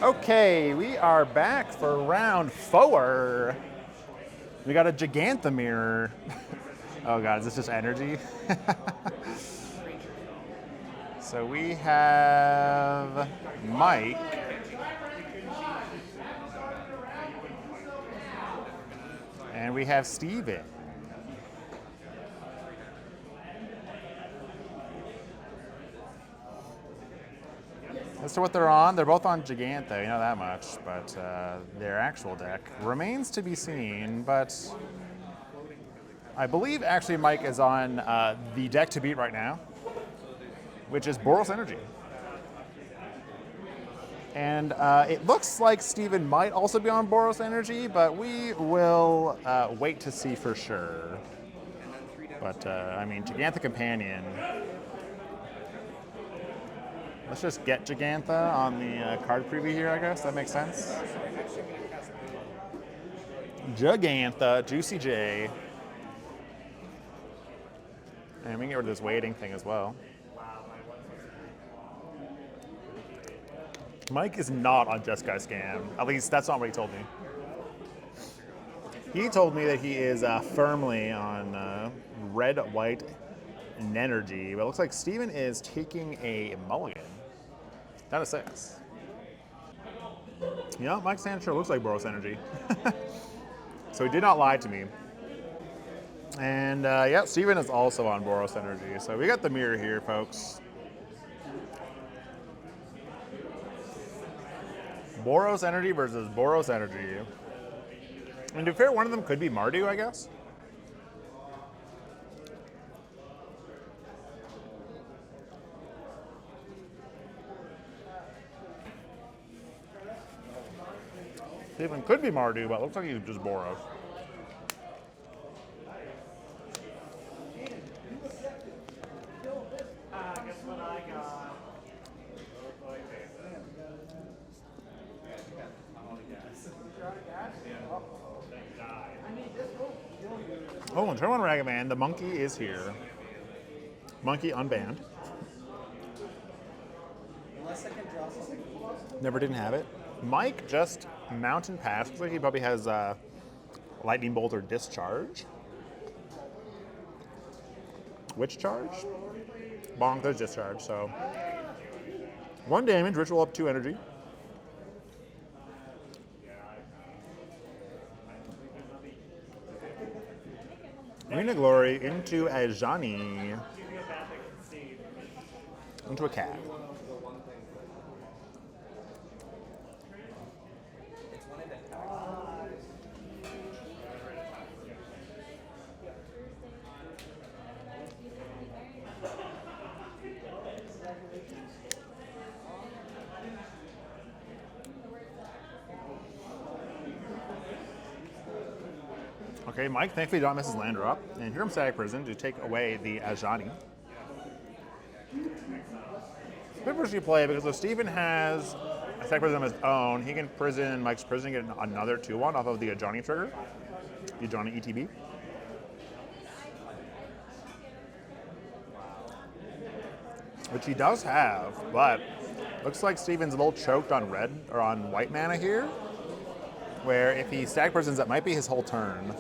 Okay, we are back for round 4. We got a Giganthamir. Oh god, is this just energy? So we have Mike. And we have Steven. As to what they're on, they're both on Gigantha, you know that much, but their actual deck remains to be seen, but I believe actually Mike is on the deck to beat right now, which is Boros Energy. And it looks like Steven might also be on Boros Energy, but we will wait to see for sure. But, I mean, Gigantha Companion. Let's just get Gigantha on the card preview here, I guess. That makes sense. Gigantha, Juicy J. And we can get rid of this waiting thing as well. Mike is not on Just Guy Scam. At least that's not what he told me. He told me that he is firmly on red, white, and energy. But it looks like Steven is taking a mulligan. Down to 6. Yeah, Mike's hand sure looks like Boros Energy. So he did not lie to me. And yeah, Steven is also on Boros Energy. So we got the mirror here, folks. Boros Energy versus Boros Energy. And to be fair, one of them could be Mardu, I guess. Steven could be Mardu, but it looks like he's just Boros. Oh, and turn one Ragavan, the monkey is here. Monkey unbanned. Never didn't have it. Mike just Mountain Pass. Looks like he probably has Lightning Bolt or Discharge. Which charge? Bonk, there's Discharge, so. 1 damage, Ritual up 2 energy. Arena Glory into a Ajani. Into a cat. Okay, Mike thankfully don't miss his land drop. And here comes Static Prison to take away the Ajani. Good versus you play because if Steven has a Static Prison of his own, he can prison Mike's Prison and get another 2-1 off of the Ajani trigger. The Ajani ETB. Which he does have, but looks like Steven's a little choked on red or on white mana here. Where if he Static Prisons, that might be his whole turn.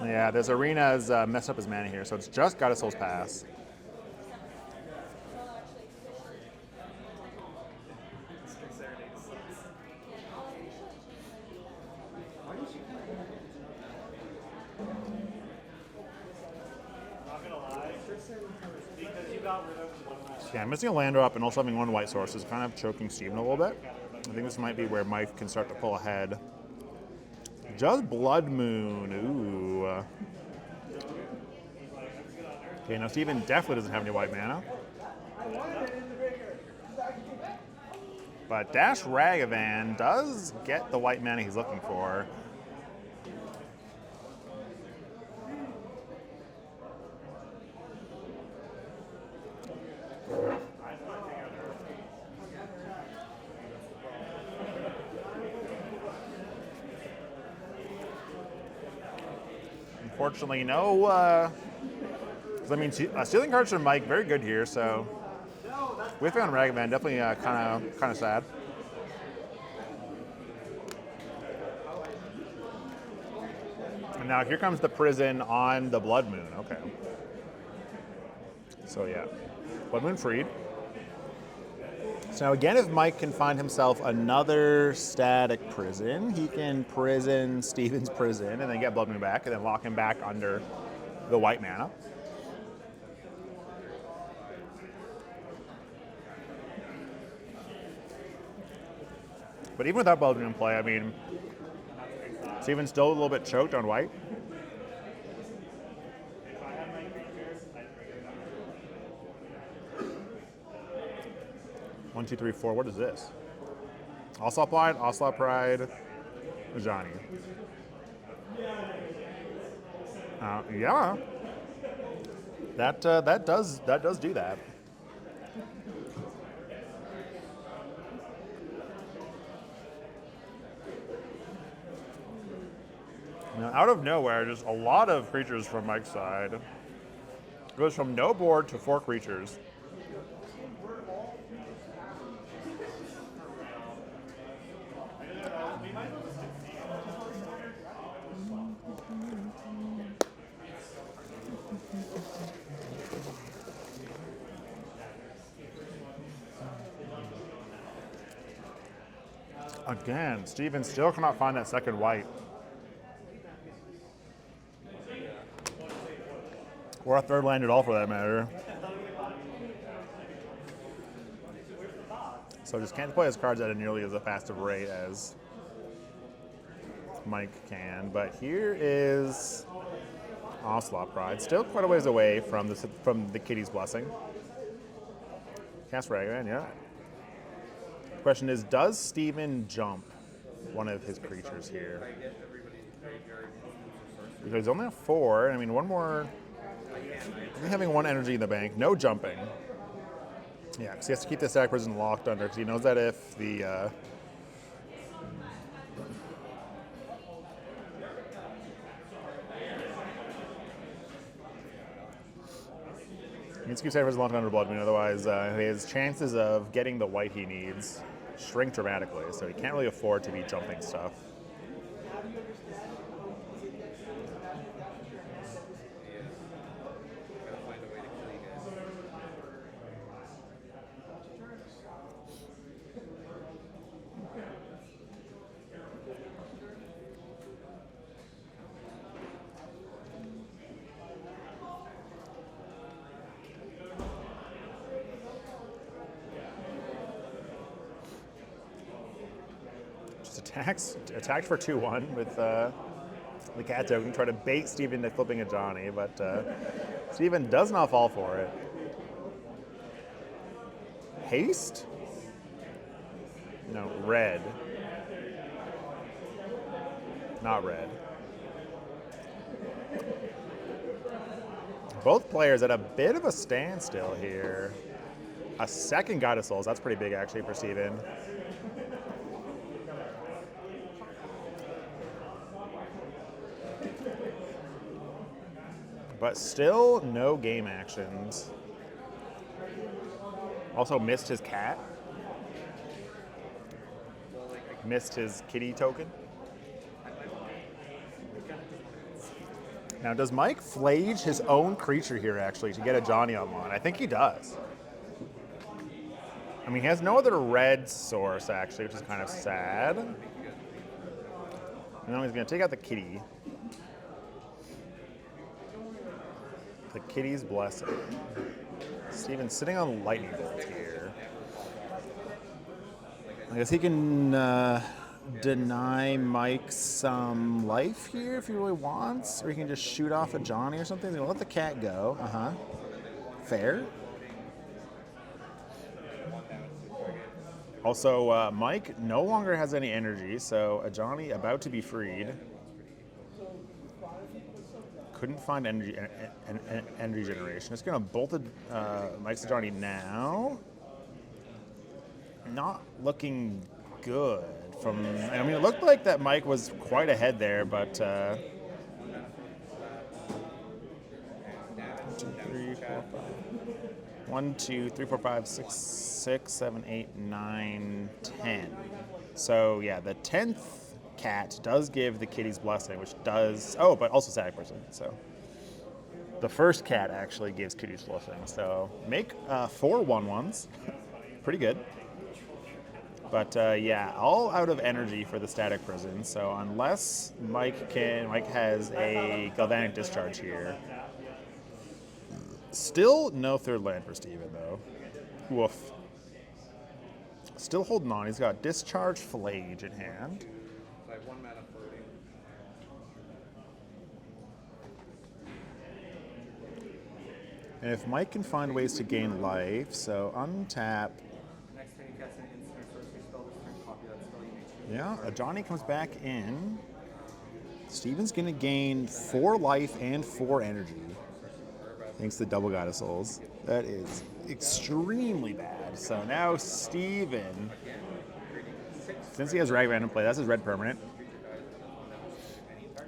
Yeah, this arena's messed up his mana here, so it's just got his Soul's Pass. Yeah, missing a land drop and also having 1 white source is kind of choking Steven a little bit. I think this might be where Mike can start to pull ahead. Just Blood Moon, ooh. Okay, now Steven definitely doesn't have any white mana. But Dash Ragavan does get the white mana he's looking for. Unfortunately, no. I mean, stealing cards from Mike, very good here. So Whiffing on Ragavan, definitely kind of sad. And now here comes the prison on the Blood Moon. Okay. So yeah, Blood Moon freed. So now again, if Mike can find himself another static prison, he can prison Steven's prison and then get Blood Moon back and then lock him back under the white mana. But even without Blood Moon in play, I mean, Steven's still a little bit choked on white. One, two, three, four. What is this? Onslaught Pride, Johnny. Yeah. That does do that. Now, out of nowhere, just a lot of creatures from Mike's side. It goes from no board to 4 creatures. Again, Steven still cannot find that second white. Or a third land at all, for that matter. So just can't play his cards at nearly as fast of a rate as Mike can. But here is Onslaught Pride, still quite a ways away from the Kitty's Blessing. Cast Ragavan, yeah. The question is, does Steven jump one of his creatures here? Because he's only have 4. I mean, one more. Having 1 energy in the bank, no jumping. Yeah, because he has to keep the stack prison locked under, because he knows that if the he needs to keep stack prison locked under Blood Moon, otherwise his chances of getting the white he needs shrink dramatically. So he can't really afford to be jumping stuff. Attacked for 2-1 with the cat token, try to bait Steven into flipping a Johnny, but Steven does not fall for it. Haste? No, red. Not red. Both players at a bit of a standstill here. A second God of Souls, that's pretty big actually for Steven. But still no game actions. Also missed his cat. Missed his kitty token. Now, does Mike flage his own creature here, actually, to get a Johnny on one? I think he does. I mean, he has no other red source, actually, which is kind of sad. And then he's going to take out the kitty. The Kitty's Blessing. Steven's sitting on Lightning Bolt here. I guess he can deny Mike some life here if he really wants, or he can just shoot off a Johnny or something. He's gonna let the cat go. Fair. Also, Mike no longer has any energy, so a Johnny about to be freed. Couldn't find energy generation. It's gonna bolt Mike's Johnny now. Not looking good. I mean, it looked like that Mike was quite ahead there, but 2, 3, 4, 5. 1, 2, 3, 4, 5, 6, 6, 7, 8, 9, 10. So yeah, the 10th cat does give the kitty's blessing, which does, oh, but also static person. So the first cat actually gives kitty's blessing. So make 4 1/1s. Pretty good. But yeah, all out of energy for the static prison. So unless Mike has a galvanic discharge here. Still no third land for Steven though. Woof. Still holding on. He's got discharge flage in hand. I have 1 mana floating. And if Mike can find ways to gain life, so untap. Next turn you cast an instant or sorcery spell, this turn copy that spell, you may choose. Yeah, Johnny comes back in. Steven's gonna gain 4 life and 4 energy. Thanks to double God of Souls. That is extremely bad. So now Steven, since he has Ragavan in play, that's his red permanent.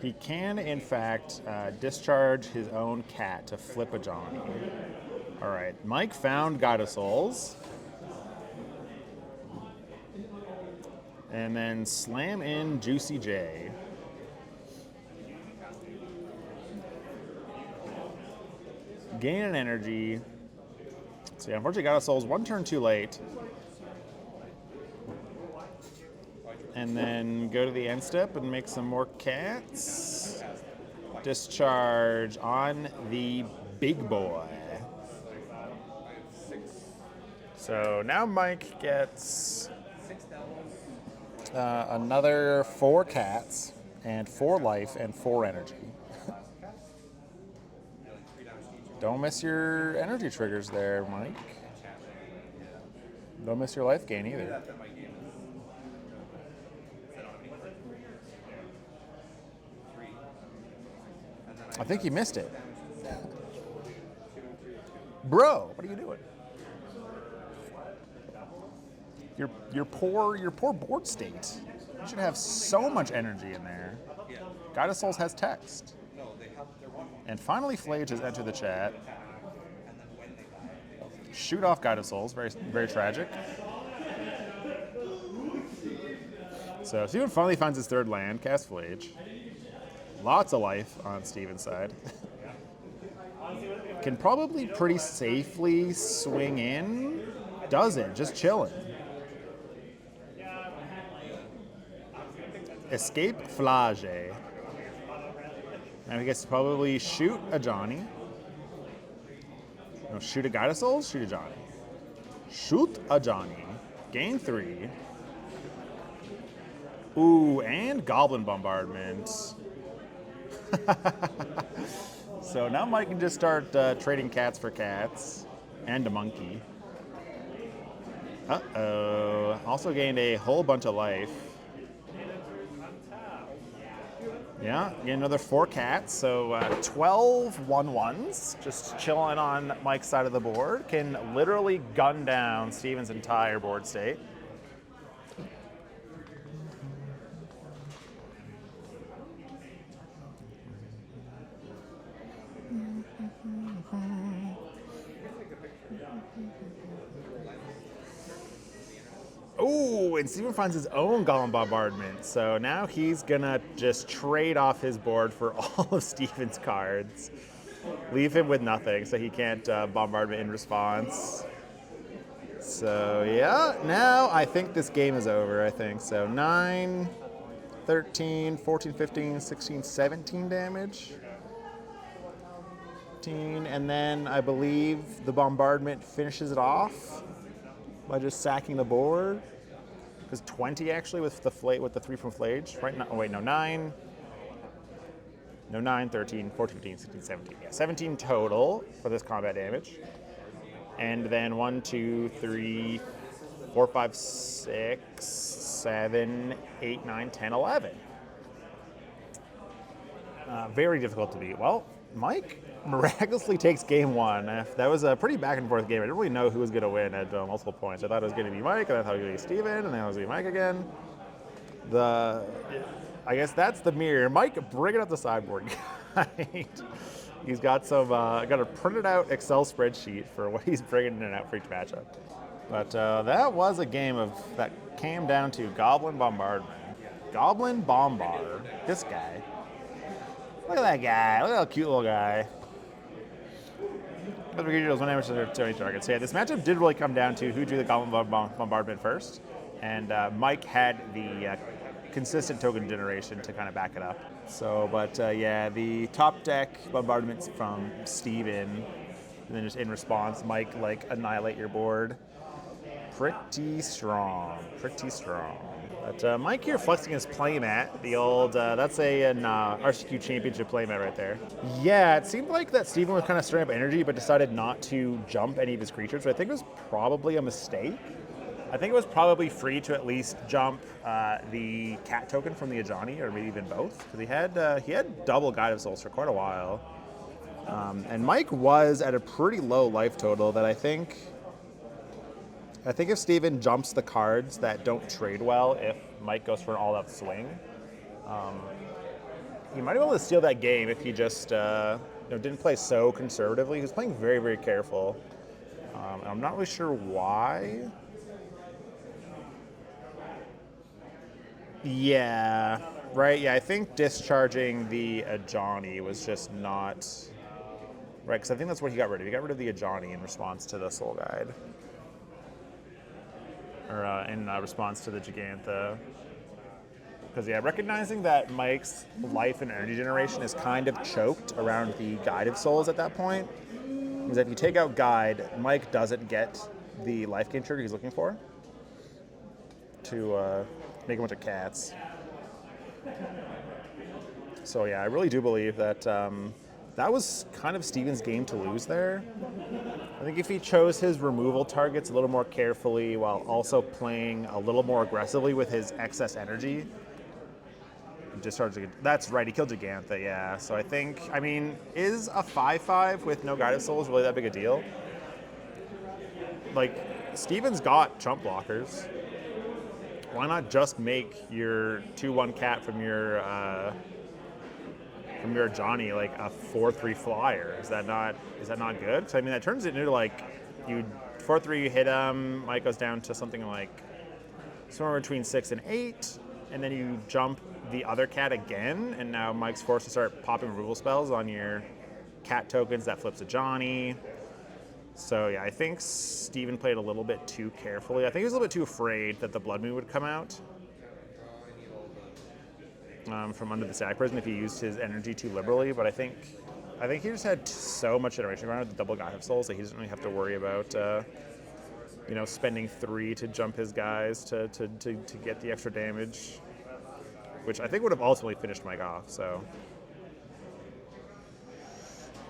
He can, in fact, discharge his own cat to flip a Johnny. All right, Mike found God of Souls. And then slam in Juicy J. Gain an energy. So yeah, unfortunately God of Souls 1 turn too late. And then go to the end step and make some more cats. Discharge on the big boy. So now Mike gets another 4 cats and 4 life and 4 energy. Don't miss your energy triggers there, Mike. Don't miss your life gain either. I think you missed it. Bro, what are you doing? Your poor board state. You should have so much energy in there. God of Souls has text. And finally, Flage has entered the chat. Shoot off God of Souls, very, very tragic. So Steven finally finds his 3rd land, cast Flage. Lots of life on Steven's side. Can probably pretty safely swing in. Doesn't, just chilling. Escape Flage. And I guess probably shoot a Johnny. No, shoot a God of Souls, shoot a Johnny. Shoot a Johnny. Gain 3. Ooh, and Goblin Bombardment. So now Mike can just start trading cats for cats. And a monkey. Uh-oh. Also gained a whole bunch of life. Yeah, get another 4 cats, so 12 1/1s, just chilling on Mike's side of the board. Can literally gun down Steven's entire board state. Oh, and Steven finds his own Golem Bombardment. So now he's gonna just trade off his board for all of Steven's cards. Leave him with nothing, so he can't bombardment in response. So yeah, now I think this game is over, I think. So 9, 13, 14, 15, 16, 17 damage. And then I believe the bombardment finishes it off by just sacking the board. Because 20 actually with the 3 from Flage, right? No, oh wait, no, 9. No, 9, 13, 14, 15, 16, 17. Yeah, 17 total for this combat damage. And then 1, 2, 3, 4, 5, 6, 7, 8, 9, 10, 11. Very difficult to beat. Well, Mike miraculously takes game 1. That was a pretty back and forth game. I didn't really know who was going to win at multiple points. I thought it was going to be Mike, and I thought it was going to be Steven, and then it was going to be Mike again. I guess that's the mirror. Mike, bring it up the sideboard, guide. He's got some, got a printed out Excel spreadsheet for what he's bringing in and out for each matchup. But that was a game that came down to Goblin Bombardment. Goblin Bombard. This guy. Look at that guy. Look at that cute little guy. One damage to any target. So yeah, this matchup did really come down to who drew the Goblin Bombardment first. And Mike had the consistent token generation to kind of back it up. So, but yeah, the top deck bombardments from Steven, and then just in response, Mike like annihilate your board. Pretty strong, pretty strong. But Mike here flexing his playmat, the old, that's an RCQ championship playmat right there. Yeah, it seemed like that Steven was kind of stirring up energy, but decided not to jump any of his creatures, which I think was probably a mistake. I think it was probably free to at least jump the cat token from the Ajani, or maybe even both, because he had double Guide of Souls for quite a while. And Mike was at a pretty low life total that I think if Steven jumps the cards that don't trade well, if Mike goes for an all-out swing, he might be able to steal that game if he just didn't play so conservatively. He was playing very, very careful. And I'm not really sure why. Yeah, right. Yeah, I think discharging the Ajani was just not right, because I think that's what he got rid of. He got rid of the Ajani in response to the Soul Guide, or in response to the Gigantha. Because yeah, recognizing that Mike's life and energy generation is kind of choked around the Guide of Souls at that point, is that if you take out Guide, Mike doesn't get the life gain trigger he's looking for to make a bunch of cats. So yeah, I really do believe that that was kind of Steven's game to lose there. I think if he chose his removal targets a little more carefully while also playing a little more aggressively with his excess energy, that's right, he killed Gigantha, yeah. So I think, is a 5/5 with no Guide of Souls really that big a deal? Like, Steven's got chump blockers. Why not just make your 2/1 cat from your Johnny like a 4/3 flyer? Is that not good? Because that turns it into like you 4/3 hit him. Mike goes down to something like somewhere between 6 and 8, and then you jump the other cat again, and now Mike's forced to start popping removal spells on your cat tokens. That flips a Johnny. So yeah, I think Steven played a little bit too carefully. I think he was a little bit too afraid that the Blood Moon would come out from under the stack prison if he used his energy too liberally. But I think he just had so much generation around with the double Guide of Souls that he doesn't really have to worry about spending 3 to jump his guys to get the extra damage, which I think would have ultimately finished Mike off. So.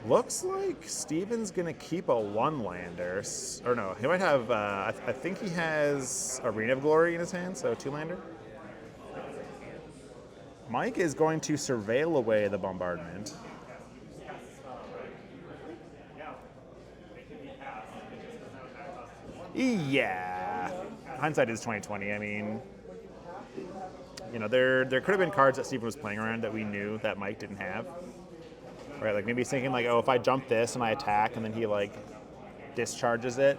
Looks like Steven's gonna keep a 1-lander, or no, he might have, I think he has Arena of Glory in his hand, so 2-lander. Mike is going to surveil away the bombardment. Yeah, hindsight is 2020. There could have been cards that Steven was playing around that we knew that Mike didn't have. Right, like maybe he's thinking like, oh, if I jump this and I attack and then he like discharges it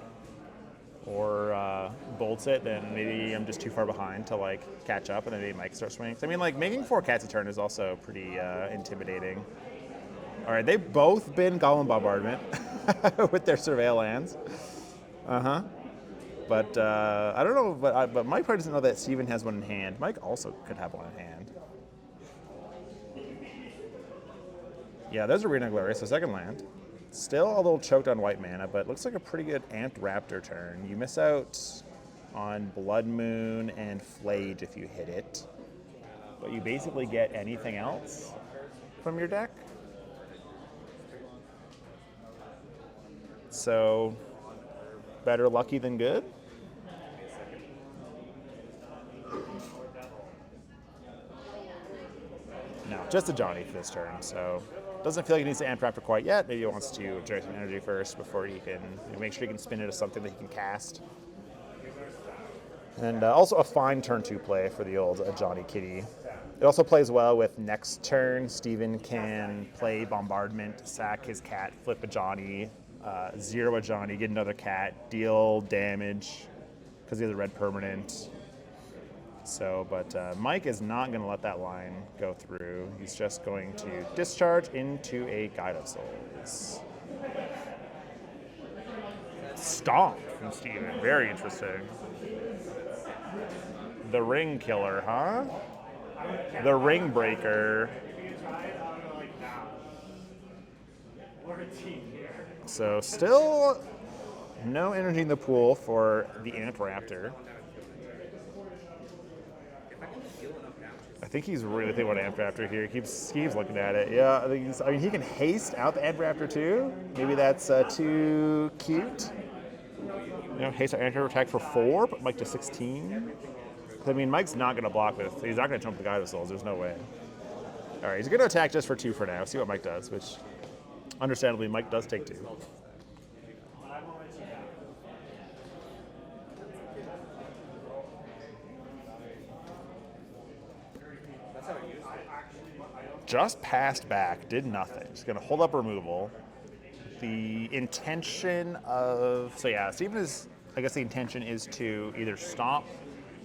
or bolts it, then maybe I'm just too far behind to like catch up, and then maybe Mike starts swinging. Making 4 cats a turn is also pretty intimidating. All right, they've both been Goblin Bombardment with their surveillance. But I don't know, but Mike probably doesn't know that Steven has one in hand. Mike also could have one in hand. Yeah, there's Arena of Glory, so second land. Still a little choked on white mana, but looks like a pretty good Amped Raptor turn. You miss out on Blood Moon and Flage if you hit it, but you basically get anything else from your deck. So, better lucky than good. No, just a Johnny for this turn, so doesn't feel like he needs to Amp Raptor quite yet. Maybe he wants to generate some energy first before he can make sure he can spin it as something that he can cast. And also a fine turn 2 play for the old Johnny Kitty. It also plays well with next turn. Steven can play Bombardment, sack his cat, flip a Johnny, zero a Johnny, get another cat, deal damage because he has a red permanent. So, but Mike is not going to let that line go through. He's just going to discharge into a Guide of Souls. Stomp from Steven. Very interesting. The Ring Killer, huh? The Ring Breaker. So still no energy in the pool for the Ant Raptor. I think he's really thinking about Ant Raptor here. He keeps looking at it. Yeah, I mean, he can haste out the Ant Raptor too. Maybe that's too cute. You know, haste out Ant Raptor attack for 4, but Mike to 16. I mean, Mike's not going to block with. He's not going to jump the Guide of Souls. There's no way. All right, he's going to attack just for 2 for now. See what Mike does, which, understandably, Mike does take 2. Just passed back, did nothing. Just going to hold up removal. The intention of... So yeah, Steven is... I guess the intention is to either stomp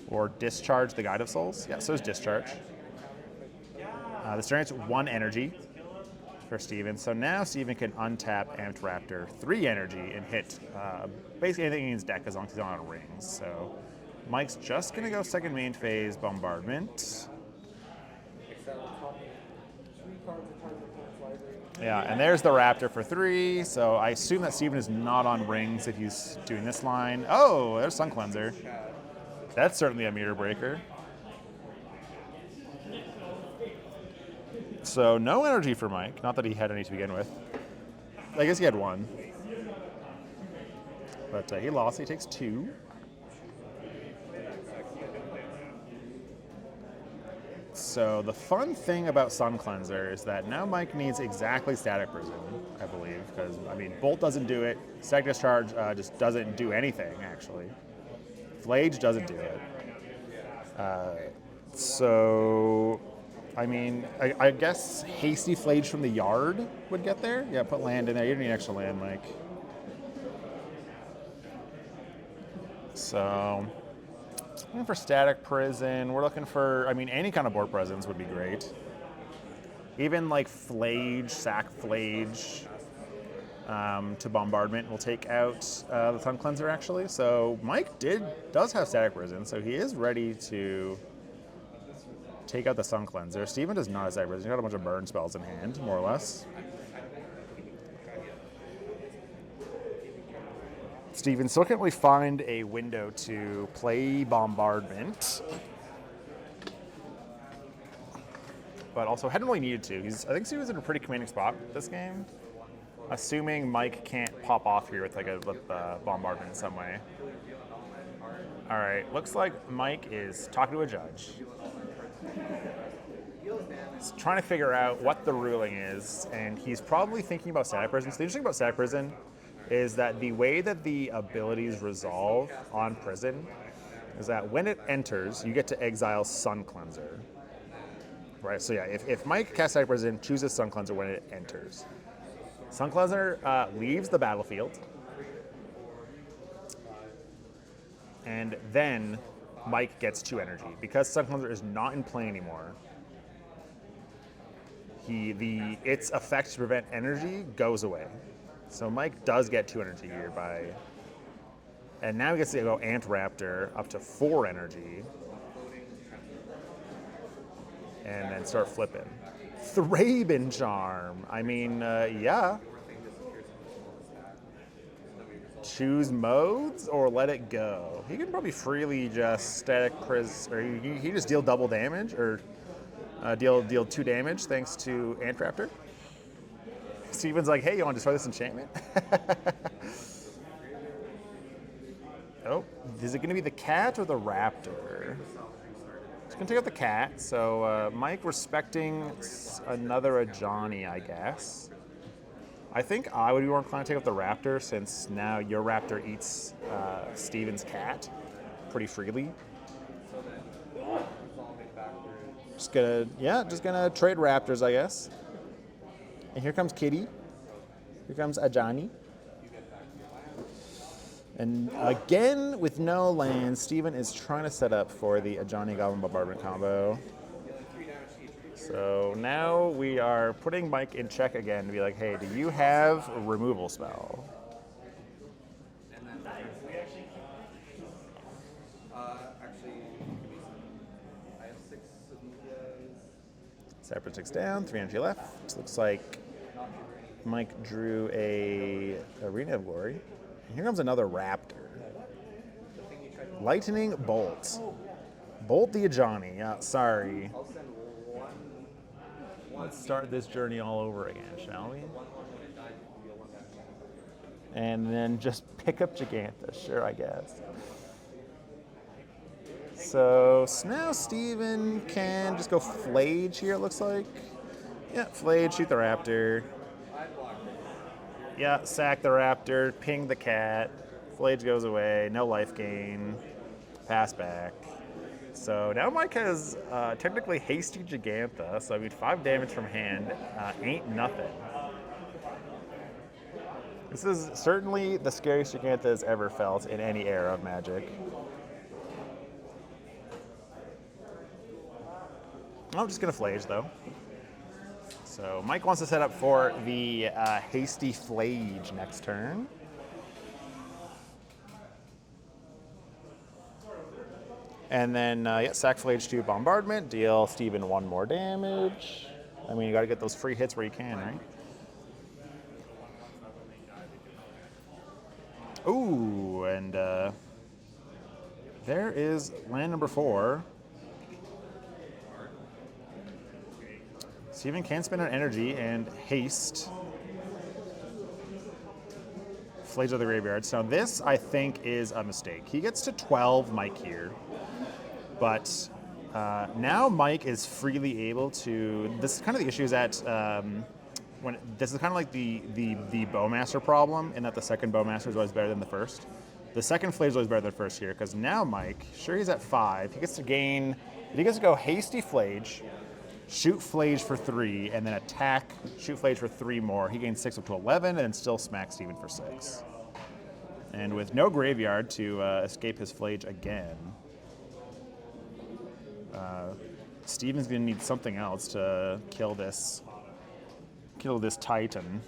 or discharge the Guide of Souls. Yeah, so is discharge. This generates 1 energy for Steven. So now Steven can untap Amped Raptor, 3 energy, and hit basically anything in his deck as long as he's not on rings. So Mike's just going to go second main phase Bombardment. Yeah, and there's the Raptor for 3. So I assume that Steven is not on rings if he's doing this line. Oh, there's Sun Cleanser. That's certainly a meter breaker. So no energy for Mike. Not that he had any to begin with. I guess he had 1. But he lost. He takes 2. So the fun thing about Sun Cleanser is that now Mike needs exactly Static Prison, I believe. Because, I mean, Bolt doesn't do it. Static Discharge just doesn't do anything, actually. Flage doesn't do it. So, I mean, I guess Hasty Flage from the yard would get there. Yeah, put land in there. You don't need extra land, Mike. So, looking for Static Prison. We're looking for, I mean, any kind of board presence would be great. Even like Flage, sack Flage. To Bombardment will take out the Sun Cleanser, actually. So Mike does have Static Prison, so he is ready to take out the Sun Cleanser. Steven does not have Static Prison. He's got a bunch of burn spells in hand, more or less. Steven still can't really find a window to play Bombardment. But also hadn't really needed to. I think Steven's in a pretty commanding spot this game. Assuming Mike can't pop off here with like a Bombardment in some way. All right, looks like Mike is talking to a judge. He's trying to figure out what the ruling is, and he's probably thinking about Static Prison. So the interesting about Static Prison is that the way that the abilities resolve on Prison is that when it enters, you get to exile Sun Cleanser. Right, so yeah, if Mike casts Static Prison, chooses Sun Cleanser when it enters. Sun Cleanser leaves the battlefield, and then Mike gets 2 energy. Because Sun Cleanser is not in play anymore, its effect to prevent energy goes away. So Mike does get 2 energy here and now he gets to go Ant Raptor up to 4 energy, and then start flipping. Thraben Charm. I mean, yeah. Choose modes or let it go. He can probably freely just Static Prison, or he just deal double damage, or deal 2 damage thanks to Ant Raptor. Steven's like, hey, you want to destroy this enchantment? Oh, is it going to be the cat or the raptor? It's going to take out the cat, so Mike respecting another Johnny, I guess. I think I would be more inclined to take out the raptor, since now your raptor eats Steven's cat pretty freely. so then resolve it backwards. Just gonna trade Raptors, I guess. And here comes Kitty. Here comes Ajani. And again, with no land, Steven is trying to set up for the Ajani Goblin Bombardment combo. So now we are putting Mike in check again to be like, hey, do you have a removal spell? Actually, I have 6 Sanudas. Separate 6 down, 3 energy left. Looks like Mike drew a Arena of Glory. And here comes another Raptor. Lightning Bolt. Bolt the Ajani. Yeah, sorry. I'll send one. Let's start this journey all over again, shall we? When it dies, it will be a 1/1. And then just pick up Gigantha. Sure, I guess. So now Steven can just go Flage here, it looks like. Yeah, Flage, shoot the Raptor. Yeah, sack the Raptor, ping the cat. Flage goes away, no life gain. Pass back. So now Mike has technically Hasty Gigantha, so I mean 5 damage from hand ain't nothing. This is certainly the scariest Gigantha has ever felt in any era of Magic. I'm just gonna Flage though. So Mike wants to set up for the Hasty Flage next turn. And then, sack Flage to Bombardment, deal Steven 1 more damage. I mean, you gotta get those free hits where you can, right? Ooh, and there is land number 4. Steven can spend an energy and haste Flage of the Graveyard. So this, I think, is a mistake. He gets to 12 Mike here, but now Mike is freely able to. This is kind of the issue is that when this is kind of like the Bowmaster problem, in that the second Bowmaster is always better than the first. The second Flage is always better than the first here, because now Mike, sure he's at 5, he gets to gain. He gets to go Hasty Flage. Shoot Flage for 3, and then attack, shoot Flage for 3 more. He gains 6 up to 11, and still smacks Steven for 6. And with no graveyard to escape his Flage again, Steven's gonna need something else to kill this Titan.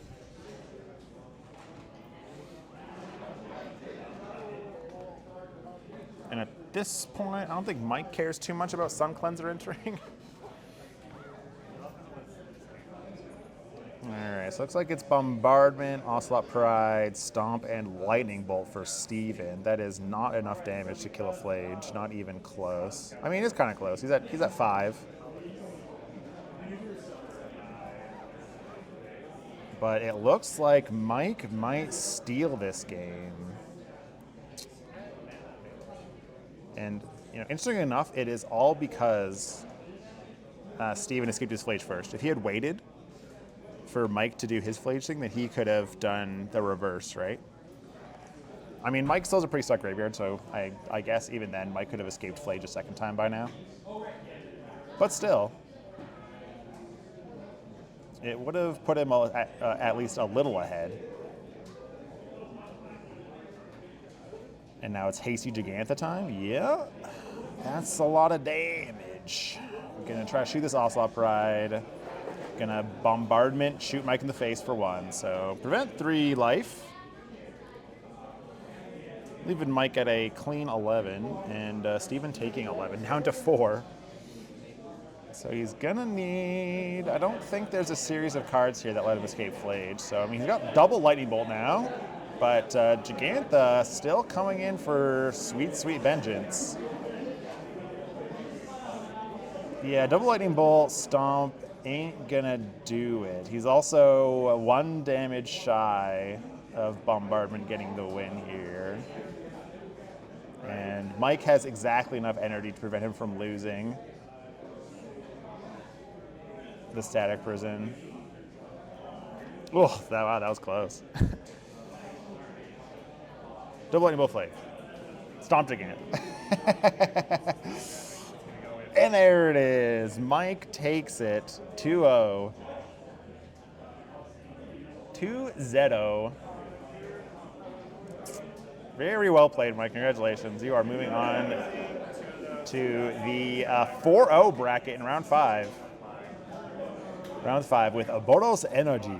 And at this point, I don't think Mike cares too much about Sun Cleanser entering. Alright, so it looks like it's Bombardment, Ocelot Pride, Stomp, and Lightning Bolt for Steven. That is not enough damage to kill a Flage, not even close. I mean, it's kind of close. He's at 5. But it looks like Mike might steal this game. And, interestingly enough, it is all because Steven escaped his Flage first. If he had waited for Mike to do his Flage thing, then he could have done the reverse, right? I mean, Mike still has a pretty stuck graveyard, so I guess even then Mike could have escaped Flage a second time by now. But still, it would have put him at least a little ahead. And now it's Hasty Gigantha time. Yeah, that's a lot of damage. I'm gonna try to shoot this Ocelot Pride. Gonna Bombardment, shoot Mike in the face for 1. So prevent 3 life. Leaving Mike at a clean 11, and Steven taking 11, down to 4. So he's gonna need, I don't think there's a series of cards here that let him escape Flage. So I mean, he's got double Lightning Bolt now, but Gigantha still coming in for sweet, sweet vengeance. Yeah, double Lightning Bolt, Stomp, ain't gonna do it. He's also 1 damage shy of Bombardment getting the win here. And Mike has exactly enough energy to prevent him from losing the Static Prison. Oh, that was close. Double Lightning Bolt Flage. Stomped again. Mike takes it 2-0. 2-0. Very well played, Mike. Congratulations. You are moving on to the 4-0 bracket in round 5. Round 5 with a Boros Energy.